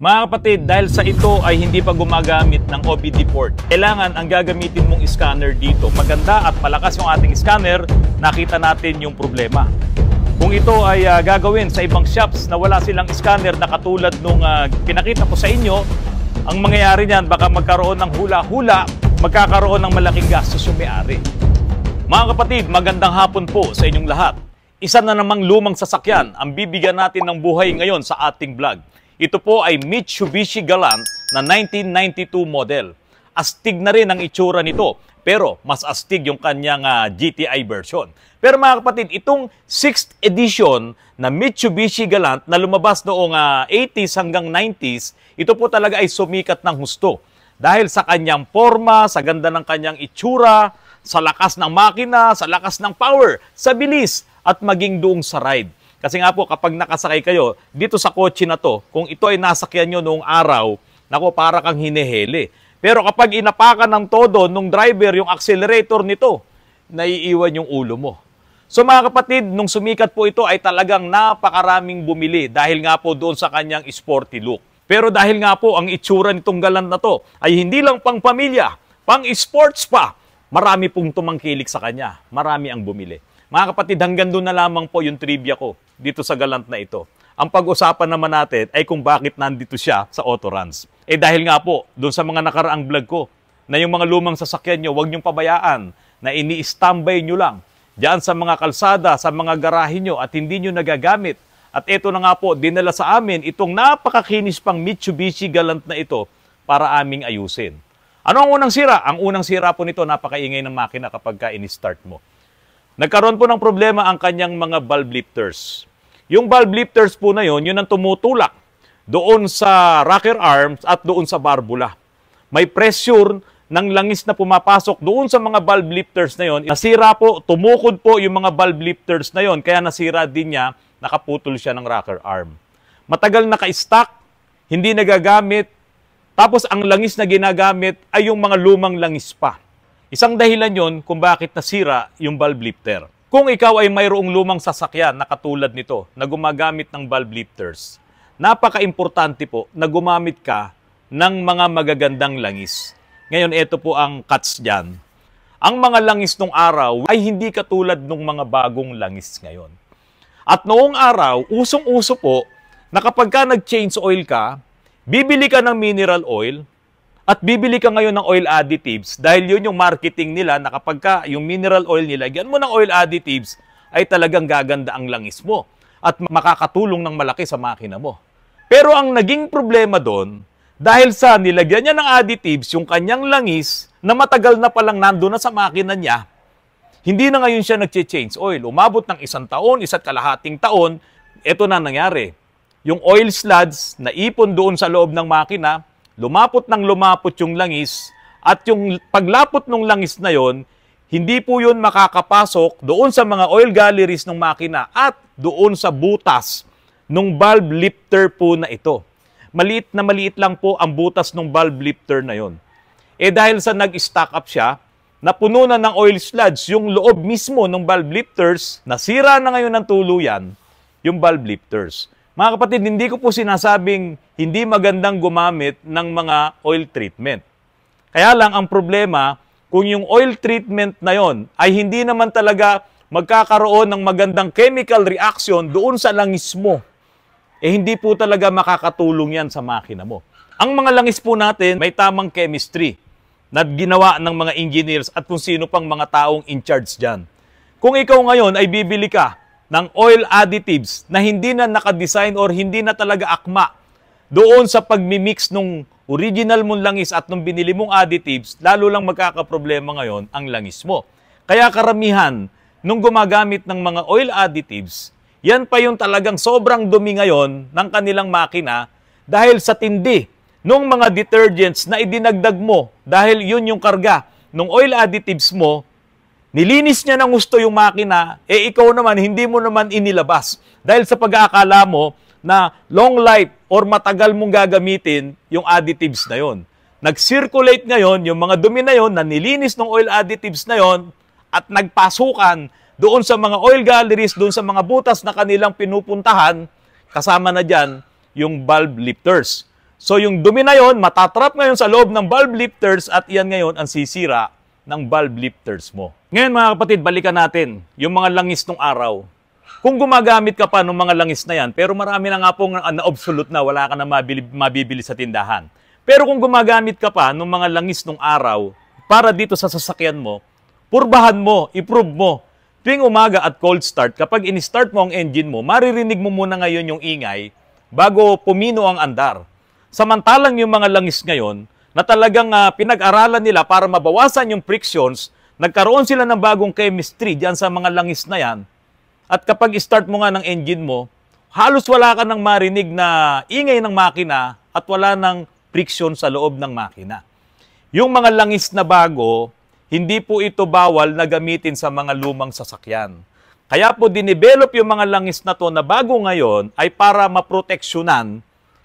Mga kapatid, dahil sa ito ay hindi pa gumagamit ng OBD port, kailangan ang gagamitin mong scanner dito. Maganda at malakas yung ating scanner, nakita natin yung problema. Kung ito ay gagawin sa ibang shops na wala silang scanner na katulad nung pinakita ko sa inyo, ang mangyayari niyan baka magkaroon ng hula-hula, magkakaroon ng malaking gastos yung may-ari. Mga kapatid, magandang hapon po sa inyong lahat. Isa na namang lumang sasakyan ang bibigyan natin ng buhay ngayon sa ating vlog. Ito po ay Mitsubishi Galant na 1992 model. Astig na rin ang itsura nito, pero mas astig yung kanyang GTI version. Pero mga kapatid, itong 6th edition na Mitsubishi Galant na lumabas noong 80s hanggang 90s, ito po talaga ay sumikat ng husto. Dahil sa kanyang forma, sa ganda ng kanyang itsura, sa lakas ng makina, sa lakas ng power, sa bilis, at maging doong sa ride. Kasi nga po, kapag nakasakay kayo dito sa kotse na to, kung ito ay nasakyan nyo noong araw, naku, para kang hinihili. Pero kapag inapakan ng todo nung driver yung accelerator nito, naiiwan yung ulo mo. So mga kapatid, nung sumikat po ito ay talagang napakaraming bumili dahil nga po doon sa kanyang sporty look. Pero dahil nga po ang itsura nitong Galant na to ay hindi lang pang pamilya, pang sports pa, marami pong tumangkilik sa kanya, marami ang bumili. Mga kapatid, hanggang doon na lamang po yung trivia ko dito sa Galant na ito. Ang pag-usapan naman natin ay kung bakit nandito siya sa Autoruns. Dahil nga po, doon sa mga nakaraang vlog ko, na yung mga lumang sasakyan nyo, huwag nyong pabayaan na ini-standby nyo lang diyan sa mga kalsada, sa mga garahe nyo at hindi nyo nagagamit. At ito na nga po, dinala sa amin itong napakakinis pang Mitsubishi Galant na ito para aming ayusin. Ano ang unang sira? Ang unang sira po nito, napakaingay ng makina kapag ini-start mo. Nagkaroon po ng problema ang kanyang mga valve lifters. Yung valve lifters po na yun ang tumutulak doon sa rocker arms at doon sa barbula. May pressure ng langis na pumapasok doon sa mga valve lifters na yon. Nasira po, tumukod po yung mga valve lifters na yon, kaya nasira din niya, nakaputol siya ng rocker arm. Matagal naka-stock, hindi nagagamit, tapos ang langis na ginagamit ay yung mga lumang langis pa. Isang dahilan yon kung bakit nasira yung valve lifter. Kung ikaw ay mayroong lumang sasakyan na katulad nito na gumagamit ng valve lifters, napaka-importante po na gumamit ka ng mga magagandang langis. Ngayon, ito po ang catch dyan. Ang mga langis nung araw ay hindi katulad ng mga bagong langis ngayon. At noong araw, usong-uso po na kapag ka nag-change oil ka, bibili ka ng mineral oil, at bibili ka ngayon ng oil additives dahil yun yung marketing nila na kapag ka yung mineral oil nilagyan mo ng oil additives ay talagang gaganda ang langis mo at makakatulong ng malaki sa makina mo. Pero ang naging problema doon, dahil sa nilagyan niya ng additives yung kanyang langis na matagal na palang nandun na sa makina niya, hindi na ngayon siya nag-change oil. Umabot ng 1 taon, 1.5 taon, ito na nangyari. Yung oil sludge na ipon doon sa loob ng makina, lumapot ng lumapot yung langis at yung paglapot ng langis na yon, hindi po yun makakapasok doon sa mga oil galleries ng makina at doon sa butas ng valve lifter po na ito. Maliit na maliit lang po ang butas ng valve lifter na yon. Dahil sa nag-stock up siya, napuno na ng oil sludge yung loob mismo ng valve lifters, nasira na ngayon ng tuluyan yung valve lifters. Mga kapatid, hindi ko po sinasabing hindi magandang gumamit ng mga oil treatment. Kaya lang ang problema, kung yung oil treatment na yon ay hindi naman talaga magkakaroon ng magandang chemical reaction doon sa langis mo, hindi po talaga makakatulong yan sa makina mo. Ang mga langis po natin may tamang chemistry na ginawa ng mga engineers at kung sino pang mga taong in charge dyan. Kung ikaw ngayon ay bibili ka ng oil additives na hindi na nakadesign or hindi na talaga akma doon sa pagmimix ng original mong langis at nung binili mong additives, lalo lang magkakaproblema ngayon ang langis mo. Kaya karamihan, nung gumagamit ng mga oil additives, yan pa yung talagang sobrang dumi ngayon ng kanilang makina dahil sa tindi nung mga detergents na idinagdag mo dahil yun yung karga nung oil additives mo. Nilinis niya ng gusto yung makina, ikaw naman, hindi mo naman inilabas. Dahil sa pag-aakala mo na long life or matagal mong gagamitin yung additives na yon. Nag-circulate ngayon yung mga dumi na yon na nilinis ng oil additives na yon at nagpasukan doon sa mga oil galleries, doon sa mga butas na kanilang pinupuntahan, kasama na dyan yung valve lifters. So yung dumi na yon, matatrap ngayon sa loob ng valve lifters at iyan ngayon ang sisira ng valve lifters mo. Ngayon mga kapatid, balikan natin yung mga langis ng araw. Kung gumagamit ka pa ng mga langis na yan, pero marami na nga pong na-obsolete na, wala ka na mabibili sa tindahan. Pero kung gumagamit ka pa ng mga langis ng araw para dito sa sasakyan mo, purbahan mo, i-prove mo. Tuwing umaga at cold start, kapag in-start mo ang engine mo, maririnig mo muna ngayon yung ingay bago pumino ang andar. Samantalang yung mga langis ngayon, na talagang pinag-aralan nila para mabawasan yung frictions, nagkaroon sila ng bagong chemistry diyan sa mga langis na yan. At kapag start mo nga ng engine mo, halos wala ka nang marinig na ingay ng makina at wala ng friction sa loob ng makina. Yung mga langis na bago, hindi po ito bawal na gamitin sa mga lumang sasakyan. Kaya po dinevelop yung mga langis na to na bago ngayon ay para maproteksyonan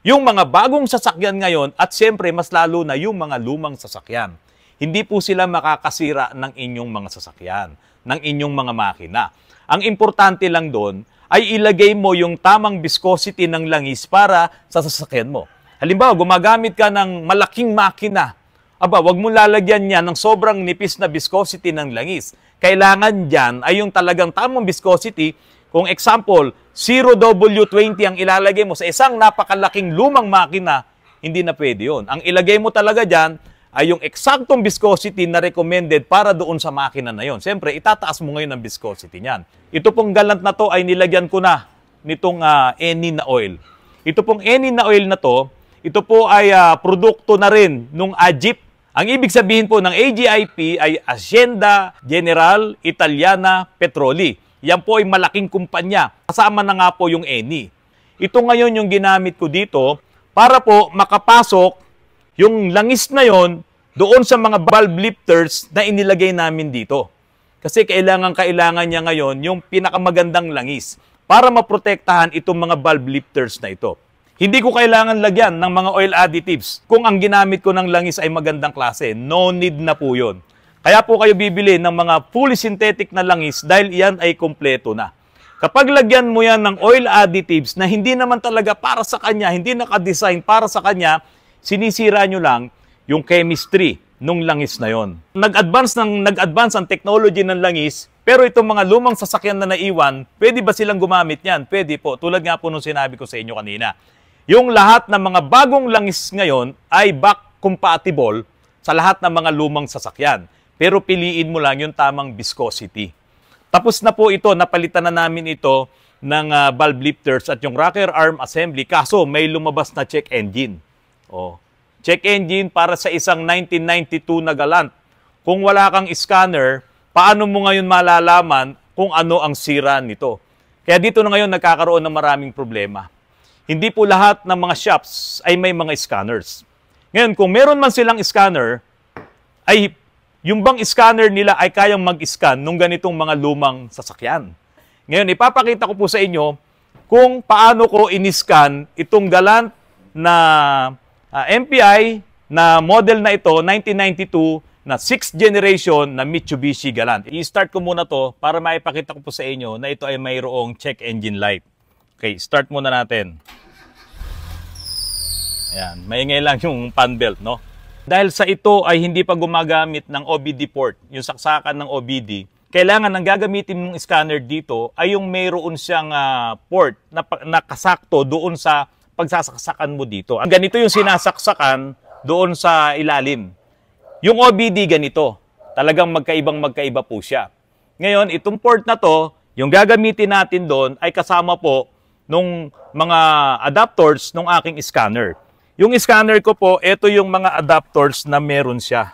yung mga bagong sasakyan ngayon at siyempre mas lalo na yung mga lumang sasakyan. Hindi po sila makakasira ng inyong mga sasakyan, ng inyong mga makina. Ang importante lang doon ay ilagay mo yung tamang viscosity ng langis para sa sasakyan mo. Halimbawa, gumagamit ka ng malaking makina. Aba, wag mo lalagyan niya ng sobrang nipis na viscosity ng langis. Kailangan dyan ay yung talagang tamang viscosity. Kung example, 0W20 ang ilalagay mo sa isang napakalaking lumang makina, hindi na pwede yun. Ang ilagay mo talaga dyan ay yung eksaktong viscosity na recommended para doon sa makina na yon. Siyempre, itataas mo ngayon ang viscosity niyan. Ito pong galant na to ay nilagyan ko na nitong Eni na oil. Ito pong Eni na oil na to, ito po ay produkto na rin nung AGIP. Ang ibig sabihin po ng AGIP ay Azienda General Italiana Petroli. Yan po ay malaking kumpanya. Kasama na nga po yung Eni. Ito ngayon yung ginamit ko dito para po makapasok yung langis na yon doon sa mga valve lifters na inilagay namin dito. Kasi kailangan niya ngayon yung pinakamagandang langis para maprotektahan itong mga valve lifters na ito. Hindi ko kailangan lagyan ng mga oil additives kung ang ginamit ko ng langis ay magandang klase. No need na po yun. Kaya po kayo bibili ng mga fully synthetic na langis dahil iyan ay kompleto na. Kapag lagyan mo yan ng oil additives na hindi naman talaga para sa kanya, hindi nakadesign para sa kanya, sinisira nyo lang yung chemistry nung langis na yon. Nag-advance ang technology ng langis, pero itong mga lumang sasakyan na naiwan, pwede ba silang gumamit yan? Pwede po. Tulad nga po nung sinabi ko sa inyo kanina. Yung lahat ng mga bagong langis ngayon ay back compatible sa lahat ng mga lumang sasakyan. Pero piliin mo lang yung tamang viscosity. Tapos na po ito, napalitan na namin ito ng valve lifters at yung rocker arm assembly. Kaso may lumabas na check engine. Check engine para sa isang 1992 na Galant. Kung wala kang scanner, paano mo ngayon malalaman kung ano ang sira nito? Kaya dito na ngayon nagkakaroon ng maraming problema. Hindi po lahat ng mga shops ay may mga scanners. Ngayon, kung meron man silang scanner, ay yung bang scanner nila ay kayang mag-scan nung ganitong mga lumang sasakyan. Ngayon, ipapakita ko po sa inyo kung paano ko in-scan itong Galant na MPI na model na ito, 1992, na 6th generation na Mitsubishi Galant. I-start ko muna to para maipakita ko po sa inyo na ito ay mayroong check engine light. Okay, start muna natin. Ayan, maingay lang yung fan belt, no? Dahil sa ito ay hindi pa gumagamit ng OBD port, yung saksakan ng OBD, kailangan ang gagamitin ng scanner dito ay yung mayroon siyang port na nakasakto doon sa pagsasaksakan mo dito. Ganito yung sinasaksakan doon sa ilalim. Yung OBD ganito, talagang magkaiba po siya. Ngayon, itong port na to, yung gagamitin natin doon ay kasama po nung mga adapters ng aking scanner. Yung scanner ko po, ito yung mga adapters na meron siya.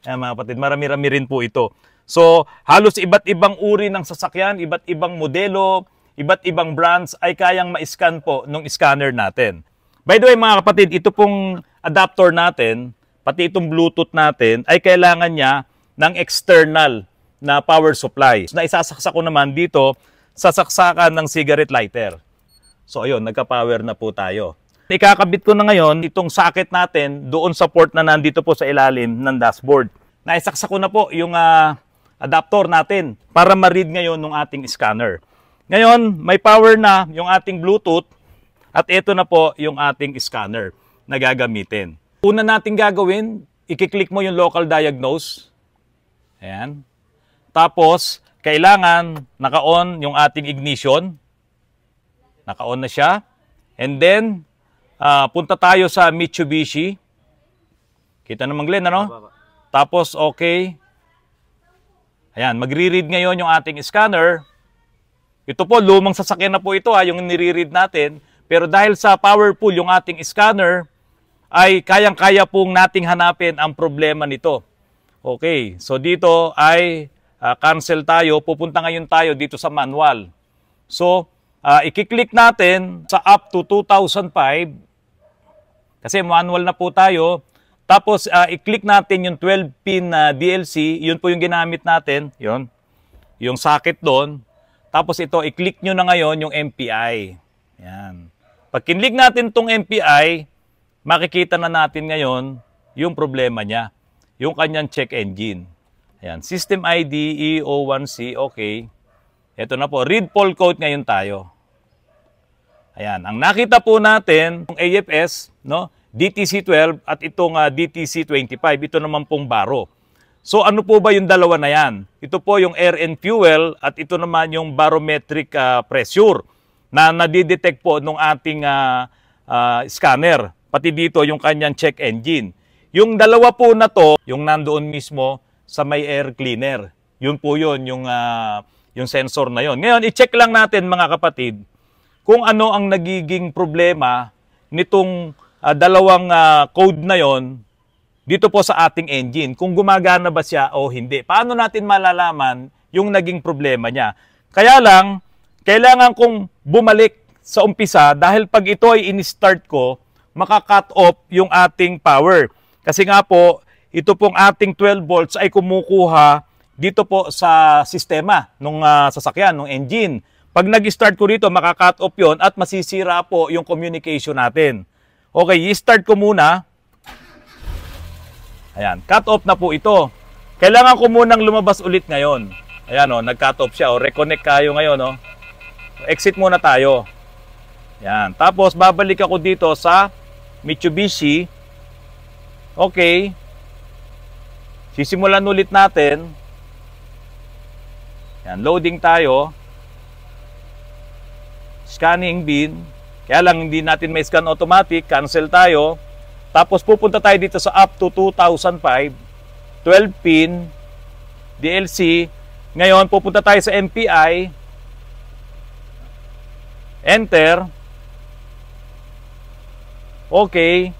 Ayan mga kapatid, marami-rami rin po ito. So, halos iba't ibang uri ng sasakyan, iba't ibang modelo, iba't ibang brands ay kayang ma-scan po nung scanner natin. By the way mga kapatid, ito pong adapter natin, pati itong Bluetooth natin, ay kailangan niya ng external na power supply. Na isasaksak ko naman dito sa saksakan ng cigarette lighter. So ayun, nagka-power na po tayo. Ikakabit ko na ngayon itong socket natin doon sa port na nandito po sa ilalim ng dashboard. Naisaksak ko na po yung adapter natin para ma-read ngayon ng ating scanner. Ngayon, may power na yung ating Bluetooth at ito na po yung ating scanner. na gagamitin. Una natin gagawin, i-click mo yung local diagnose. Ayan. Tapos, kailangan naka-on yung ating ignition. Naka-on na siya. And then, punta tayo sa Mitsubishi. Kita naman, Glenn, ano? Tapos, okay. Ayan, magre-read ngayon yung ating scanner. Ito po, lumang sasakyan na po ito, yung nire-read natin. Pero dahil sa powerful yung ating scanner, ay kayang-kaya pong nating hanapin ang problema nito. Okay, so dito ay cancel tayo. Pupunta ngayon tayo dito sa manual. So, i-click natin sa up to 2005. Kasi manual na po tayo. Tapos, i-click natin yung 12-pin DLC. Yun po yung ginamit natin. Yun. Yung socket doon. Tapos ito, i-click nyo na ngayon yung MPI. Yan. Pag kinlik natin tong MPI, makikita na natin ngayon yung problema niya. Yung kanyang check engine. Ayan. System ID E01C. Okay. Ito na po. Read fault code ngayon tayo. Ayan. Ang nakita po natin, yung AFS, no? DTC12 at itong DTC25. Ito naman pong baro. So ano po ba yung dalawa na yan? Ito po yung air and fuel at ito naman yung barometric pressure na nadidetect po nung ating scanner. Pati dito yung kanyang check engine. Yung dalawa po na to, yung nandoon mismo sa may air cleaner. Yun po yun, yung sensor na yun. Ngayon, i-check lang natin mga kapatid kung ano ang nagiging problema nitong dalawang code na yon dito po sa ating engine. Kung gumagana ba siya o hindi. Paano natin malalaman yung naging problema niya? Kaya lang, kailangan kong bumalik sa umpisa dahil pag ito ay in-start ko, maka-cut off yung ating power. Kasi nga po, ito pong ating 12 volts ay kumukuha dito po sa sistema ng sasakyan, ng engine. Pag nag-start ko dito, maka-cut off yun at masisira po yung communication natin. Okay, i-start ko muna. Ayan, cut off na po ito. Kailangan ko munang lumabas ulit ngayon. Ayan o, nag-cut off siya. O, reconnect kayo ngayon o. Exit muna tayo. Ayan, tapos babalik ako dito sa Mitsubishi. Okay. Sisimulan ulit natin. Ayan, loading tayo. Scanning bin. Kaya lang hindi natin may scan automatic. Cancel tayo. Tapos pupunta tayo dito sa up to 2005. 12-pin. DLC. Ngayon pupunta tayo sa MPI. Enter. Okay.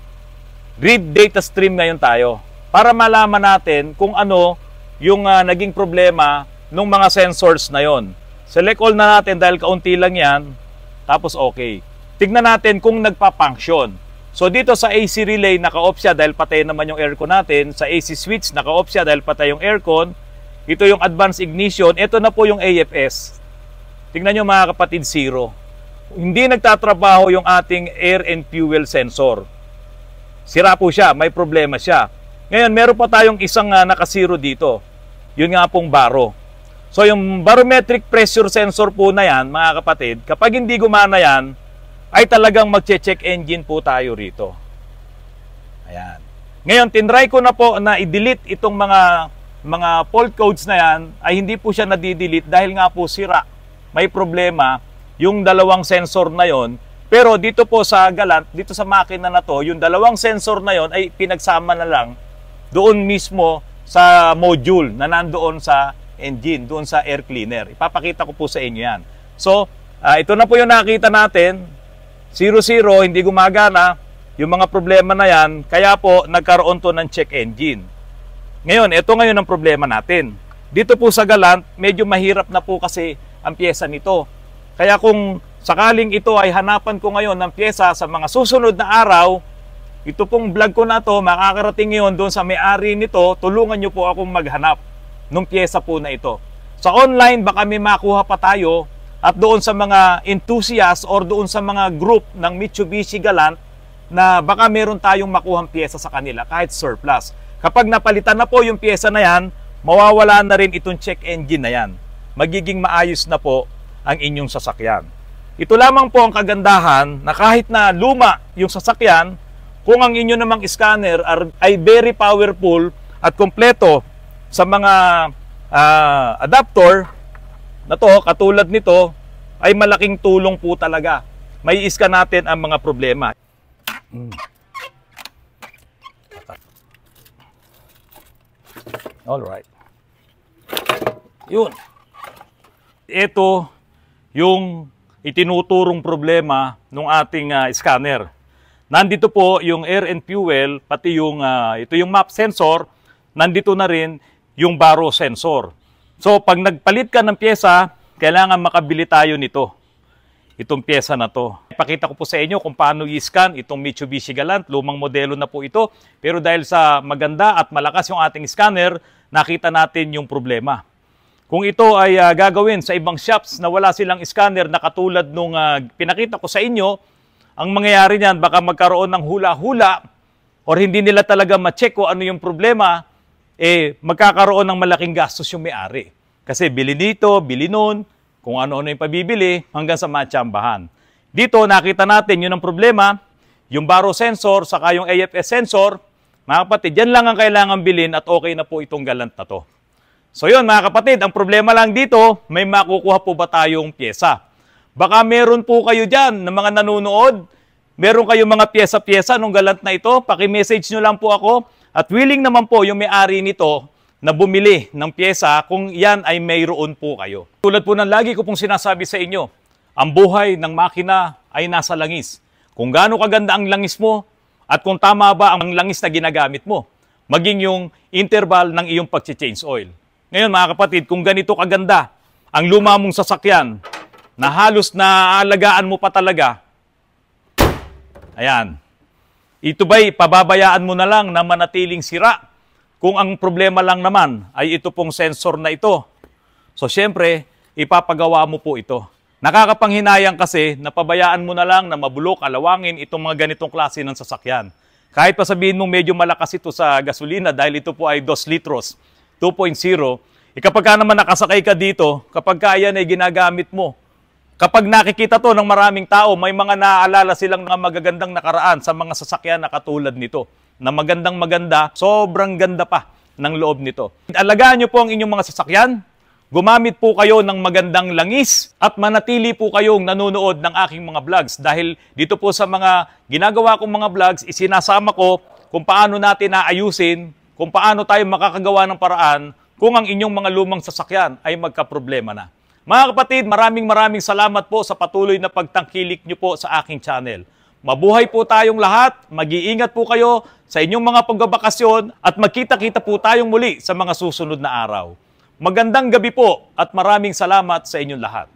Read data stream ngayon tayo. Para malaman natin kung ano yung naging problema ng mga sensors na yon. Select all na natin dahil kaunti lang yan. Tapos okay. Tignan natin kung nagpa-function. So dito sa AC relay, naka-off siya dahil patay naman yung aircon natin. Sa AC switch, naka-off siya dahil patay yung aircon. Ito yung advanced ignition. Ito na po yung AFS. Tignan nyo mga kapatid, 0. Hindi nagtatrabaho yung ating air and fuel sensor. Sira po siya, may problema siya. Ngayon, meron pa tayong isang naka-0 dito. Yun nga pong baro. So yung barometric pressure sensor po na yan, mga kapatid, kapag hindi gumana yan, ay talagang magche-check engine po tayo rito. Ayan. Ngayon, tinry ko na po na i-delete itong mga fault codes na yan, ay hindi po siya nadi-delete dahil nga po sira. May problema yung dalawang sensor na yon. Pero dito po sa Galant, dito sa makina na to, yung dalawang sensor na yon ay pinagsama na lang doon mismo sa module na nandoon sa engine, doon sa air cleaner. Ipapakita ko po sa inyo yan. So, ito na po yung nakita natin. 00, hindi gumagana. Yung mga problema na yan, kaya po nagkaroon to ng check engine. Ngayon, ito ngayon ang problema natin. Dito po sa Galant, medyo mahirap na po kasi ang pyesa nito. Kaya kung sakaling ito ay hanapan ko ngayon ng pyesa sa mga susunod na araw, ito pong vlog ko na to, makakarating ngayon doon sa may-ari nito, tulungan nyo po akong maghanap ng pyesa po na ito. Sa online, baka may makuha pa tayo at doon sa mga enthusiast or doon sa mga group ng Mitsubishi Galant na baka meron tayong makuhang pyesa sa kanila kahit surplus. Kapag napalitan na po yung pyesa na yan, mawawala na rin itong check engine na yan. Magiging maayos na po ang inyong sasakyan. Ito lamang po ang kagandahan na kahit na luma yung sasakyan, Kung ang inyo namang scanner ay very powerful at kompleto sa mga adapter na to, katulad nito, ay malaking tulong po talaga. May i-scan natin ang mga problema. Alright. Yun. Ito yung itinuturong problema ng ating scanner. Nandito po yung air and fuel, pati yung ito yung map sensor, nandito na rin yung baro sensor. So pag nagpalit ka ng pyesa, kailangan makabili tayo nito. Itong pyesa na to. Ipakita ko po sa inyo kung paano i-scan itong Mitsubishi Galant. Lumang modelo na po ito. Pero dahil sa maganda at malakas yung ating scanner, nakita natin yung problema. Kung ito ay gagawin sa ibang shops na wala silang scanner na katulad nung pinakita ko sa inyo, ang mangyayari niyan baka magkaroon ng hula-hula or hindi nila talaga ma-check kung ano yung problema, magkakaroon ng malaking gastos yung may-ari. Kasi bili dito, bili noon, kung ano-ano yung pabibili hanggang sa matsambahan. Dito nakita natin yun ang problema, yung baro sensor saka yung AFS sensor. Mga kapatid, yan lang ang kailangan bilhin at okay na po itong Galant na to. So yun mga kapatid, ang problema lang dito, may makukuha po ba tayong pyesa? Baka meron po kayo dyan na mga nanonood, meron kayong mga pyesa-pyesa nung Galant na ito, paki-message nyo lang po ako at willing naman po yung may-ari nito na bumili ng pyesa kung yan ay mayroon po kayo. Tulad po ng lagi ko pong sinasabi sa inyo, ang buhay ng makina ay nasa langis. Kung gaano kaganda ang langis mo at kung tama ba ang langis na ginagamit mo, maging yung interval ng iyong pag-change oil. Ngayon mga kapatid, kung ganito kaganda ang luma mong sasakyan na halos naaalagaan mo pa talaga, ayan, ito ba'y pababayaan mo na lang na manatiling sira? Kung ang problema lang naman ay ito pong sensor na ito. So syempre, ipapagawa mo po ito. Nakakapanghinayang kasi napabayaan mo na lang na mabulok, alawangin itong mga ganitong klase ng sasakyan. Kahit pa sabihin mo medyo malakas ito sa gasolina dahil ito po ay 2 litros, 2.0. Kapag ka naman nakasakay ka dito, kapag ka yan ay ginagamit mo, kapag nakikita to ng maraming tao, may mga naaalala silang mga magagandang nakaraan sa mga sasakyan na katulad nito. Na magandang maganda, sobrang ganda pa ng loob nito. Alagaan nyo po ang inyong mga sasakyan, gumamit po kayo ng magandang langis at manatili po kayong nanonood ng aking mga vlogs dahil dito po sa mga ginagawa kong mga vlogs, isinasama ko kung paano natin naayusin, kung paano tayo makakagawa ng paraan kung ang inyong mga lumang sasakyan ay magkaproblema na. Mga kapatid, maraming salamat po sa patuloy na pagtangkilik nyo po sa aking channel. Mabuhay po tayong lahat, mag-iingat po kayo sa inyong mga pagbabakasyon at magkita-kita po tayong muli sa mga susunod na araw. Magandang gabi po at maraming salamat sa inyong lahat.